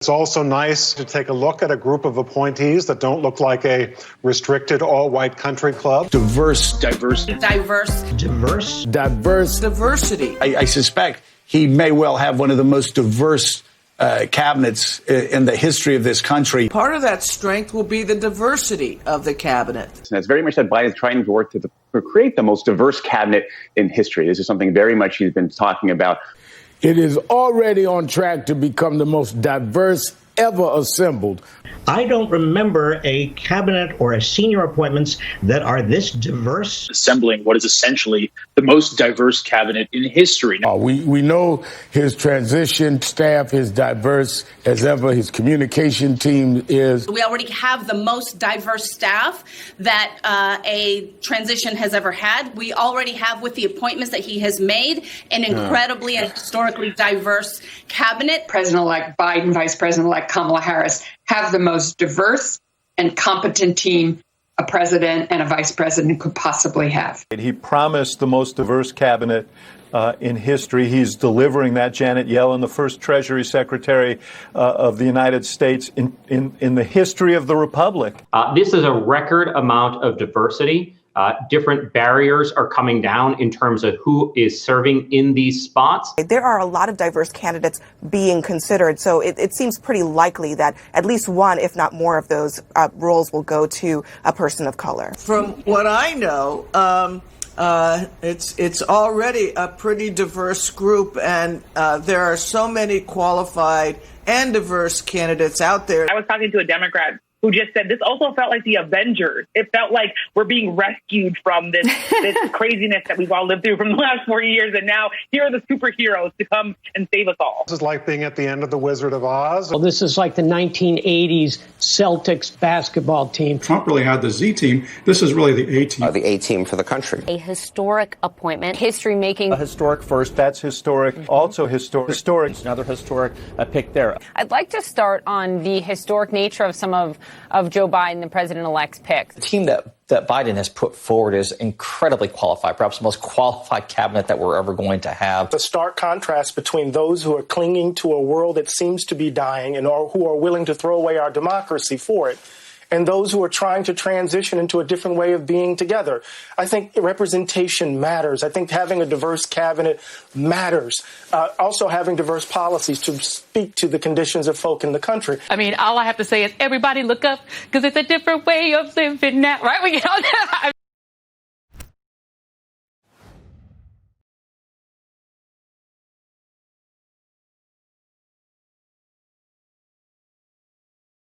It's also nice to take a look at a group of appointees that don't look like a restricted all-white country club. Diversity. I suspect he may well have one of the most diverse cabinets in the history of this country. Part of that strength will be the diversity of the cabinet. And it's very much that Biden is trying to work to create the most diverse cabinet in history. This is something very much he's been talking about. It is already on track to become the most diverse ever assembled. I don't remember a cabinet or a senior appointments that are this diverse. Assembling what is essentially the most diverse cabinet in history. We know his transition staff is diverse as ever. His communication team is. We already have the most diverse staff that a transition has ever had. We already have, with the appointments that he has made, an incredibly and historically diverse cabinet. President-elect Biden, Vice President-elect Kamala Harris have the most diverse and competent team a president and a vice president could possibly have. He promised the most diverse cabinet in history. He's delivering that. Janet Yellen, the first Treasury Secretary of the United States in the history of the Republic. This is a record amount of diversity. Different barriers are coming down in terms of who is serving in these spots. There are a lot of diverse candidates being considered, so it seems pretty likely that at least one, if not more, of those roles will go to a person of color. From what I know, it's already a pretty diverse group, and there are so many qualified and diverse candidates out there. I was talking to a Democrat who just said this also felt like the Avengers. It felt like we're being rescued from this craziness that we've all lived through from the last 40 years. And now here are the superheroes to come and save us all. This is like being at the end of The Wizard of Oz. Well, this is like the 1980s Celtics basketball team. Trump really had the Z team. This is really the A team. The A team for the country. A historic appointment, history making. A historic first. That's historic. Also historic. Another historic pick there. I'd like to start on the historic nature of some of Joe Biden, the president-elect's picks. The team that Biden has put forward is incredibly qualified, perhaps the most qualified cabinet that we're ever going to have. The stark contrast between those who are clinging to a world that seems to be dying and who are willing to throw away our democracy for it, and those who are trying to transition into a different way of being together. I think representation matters. I think having a diverse cabinet matters. Also having diverse policies to speak to the conditions of folk in the country. I mean, all I have to say is everybody look up because it's a different way of living now, right? We get on that.